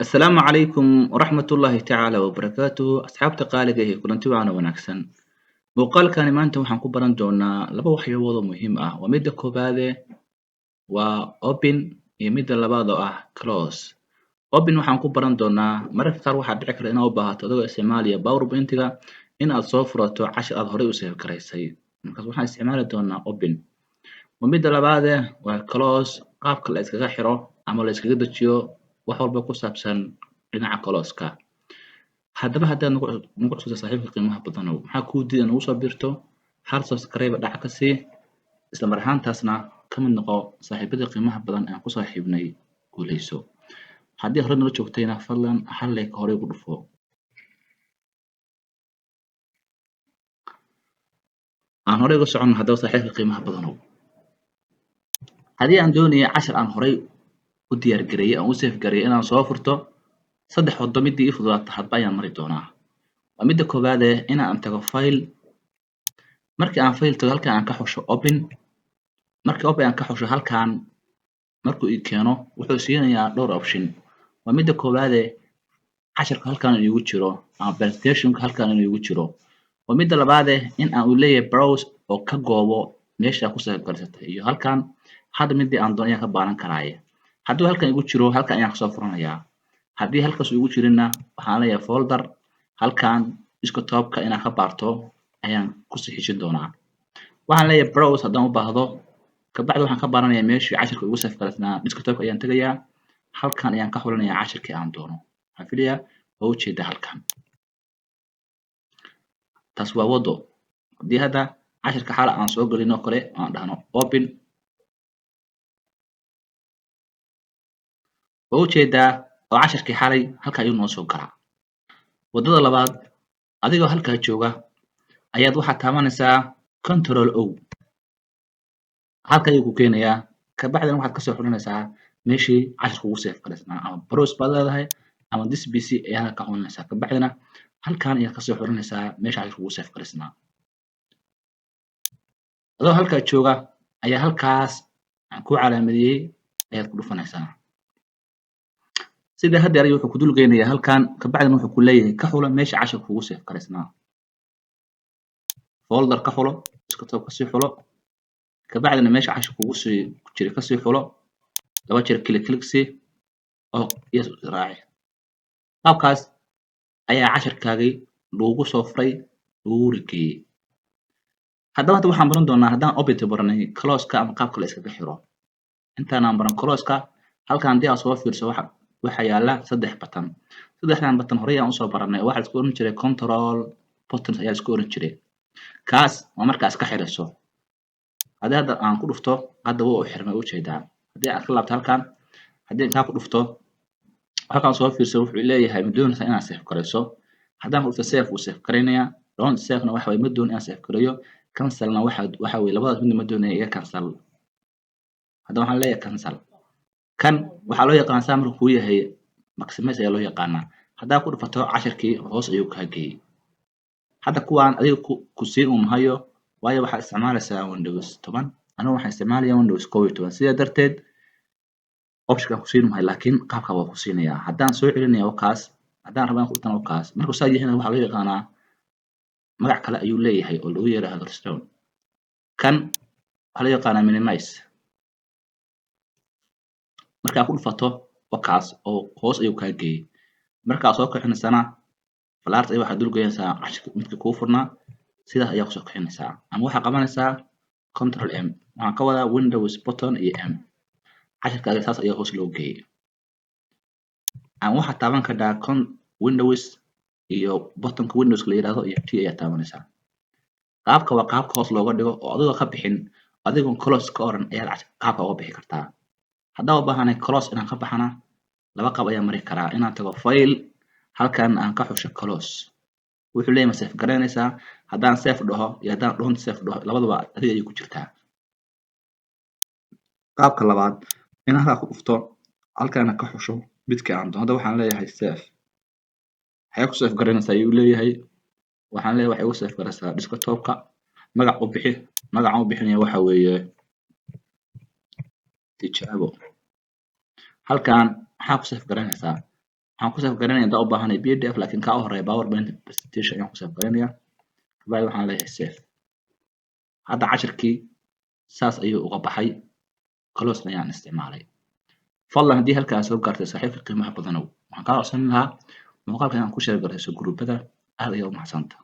السلام عليكم ورحمة الله تعالى وبركاته أصحابta qaaliga ah kulanti waana wanaagsan muuqaalkani maanta waxaan ku baran doonaa laba waxyaalood oo muhiim ah waa mida koobaade waa open iyo mida labaad oo ah close open waxaan ku baran doonaa mararka qaar waxaa dhici kara inaad u baahato adigoo isticmaalaya powerpoint-ga in aad soo furato cashir aad horey u save garaysay markaas waxaan isticmaali doonaa open waa mida labaade waa close qaabka la iskaga xiro ama la iskaga dejiyo wax walba ku saabsan dhinaca close-ka haddaba haddaad nagu cusubtahay saaxiibka qiimaha badanow maxaa kuu diida nagu soo biirto hal subscribe dhac ka sii isla mar ahaantaasna ka mid noqo saaxiibada qiimaha badan aan ku saaxiibnay guuleyso haddii hore nala joogtayna fadlan hal like horey ugu dhufo aan horey uga soconno haddaba saaxiibka qiimaha badanow haddii aan doonaya cashir aan horey u diyaar gareeyay aan u save gareeyay inaan soo furto saddex waddo midii ii fududaato hadba ayaan mari doonaa waa mida koobaade inaan tago file markii aan file tago halkan aan ka xusho open markii open aan ka xusho halkan markuu ii keeno wuxuu siinayaa dhowr option waa mida koobaade cashirka halkan iigu jiro ama presentation-ka halkan iigu jiro waa mida labaade in aan u leeyahay browse oo ka goobo meesha ku save garaysatay iyo halkan hadda midii aan doono ayaan ka baaran karaaye hadduu halkan igu jiro halkan ayaan kasoo furanayaa haddii halkaas igu jirinna waxaan leeyahay folder halkan desktop-ka inaan ka baarto ayaan kusii xijin doonaa waxaan leeyahay browse haddaan u baahdo kabacdi waxaan ka baaranayaa meeshii cashirka ugu save garaysnaa desktop-ka ayaan tegayaa halkan ayaan ka xulanayaa cashirkii aan doono waxaan filayaa waa ujeedaa halkan taas waa waddo haddii hadda cashirka xal aan soo gelin oo kale aan dhahno open waa ujeedaa oo cashirkii xalay halkaa ayuu noo soo galaa waddada labaad adigoo halkaa jooga ayaad waxaad taabanaysaa control o halka ayuu ku keenayaa kabacdina waxaad kasoo xulinaysaa meeshii cashirka ugu save garaysnaa ama browse baad leedahay ama this pc ayaad ka xulinaysaa kabacdina halkan ayaad kasoo xulinaysaa meesha cashirka ugu save garaysnaa adoo halkaa jooga ayaa halkaas aan ku calaamadiyey ayaad ku dhufanaysaa sida hadda wuxuu ku dul geynayaa halkan kabacdina wuxuu ku leeyahay ka xulo meesha cashirka ugu save garaysnaa folder ka xulo desktop ka sii xulo kabacdina meesha cashirka ugu sii jira ka sii xulo laba jeer click sii oo yes raaci qaabkaas ayaa cashirkaagii lagu soo furay lagu rigeeyay haddaba waxaan baran doonaa haddaan open baranay close-ka ama qaabka la iskaga xiro intaanaan baran close-ka halkan haddii aad soo fiirso waxaa yaala saddex button saddexdan button horey aan usoo baranay waxaa la isku oran jiray control buttons ayaa la isku oran jiray kaas waa markaa iska xirayso haddii hadda aan ku dhufto hadda wuu xirmay ujeedaa haddii aad ka laabto halkan haddii intaa ku dhufto halkan soo fiirso wuxuu leeyahay ma doonaysaa inaad save garayso haddaan ku dhufto save wuu save garaynayaa don't save-na waxa waye ma doonin inaan save garayo cancel-na waxa weeye labadaas midna ma doonaya iga cancel hadda waxaan leeyahay cancel kan waxaa loo yaqaanaa saa markuu kuu yahay maximize ayaa loo yaqaanaa haddaa ku dhufato cashirkii hoos ayuu kaa geeyey hadda kuwaan adiga ku siin uu mahayo waayo waxaad isticmaalaysaa windows 10 anigu waxaan isticmaalayaa windows 11 sidaa darteed option ku siin mahayo laakiin qaabka waa ku siinayaa haddaan soo celinaya wakaas haddaan rabaan ku dhuftan wakaas markuu saa yahayna waxaa loo yaqaanaa magac kale ayuu leeyahay oo lagu yiraahdo restore kan waxaa loo yaqaanaa minimize markaa ku dhufato wakaas oo hoos ayuu kaa geeyey markaa soo kixinaysana falaarta ay waxaad dul geynaysaa cashirka midka kuu furnaa sidaas ayaa kusoo kixinaysaa ama waxaa qabanaysaa control m waxaan ka wadaa windows button iyo m cashirkaaga saas ayaa hoos loo geeyey ama waxaad taaban kartaa windows iyo buttonka windows la yiraahdo iyo t ayaa taabanaysaa qaabka waa qaabka hoos looga dhigo oo adigoo ka bixin adigoon close ka oran ayaad qaabka uga bixi kartaa haddaan u baahanay close inaan ka baxana laba qaab ayaan mari karaa inaan tago file halkan aan ka xusho close wuxuu leeyahay ma save garaynaysaa haddaan save dhaho iyo haddaan don't save dhaho labaduba adiga ayay ku jirtaa qaabka labaad inaan halkaa ku dhufto halkaana ka xusho midka aan doono hadda waxaan leeyahay save waxay ku save garaynaysaa ayuu leeyahay waxaan leeyahay waxay u save garaysaa desktop-ka magac u bixi magacaan u bixinaya waxa weeye tijaabo halkan maxaa ku save garaynaysaa waxaan ku save garanaya hadaa u baahanay PDF laakiin kaa u horeeya PowerPoint presentation ayaan ku save garanaya kabacdi waxaan leeyahay save hadda cashirkii saas ayuu uga baxay close ayaan isticmaalay fadlan haddii halkaa soo gaartay saaxiibka qiimaha badanow waxaan kaa codsan lahaa muuqaalkan inaan ku share garayso gruubada aad ayaad u mahadsantahay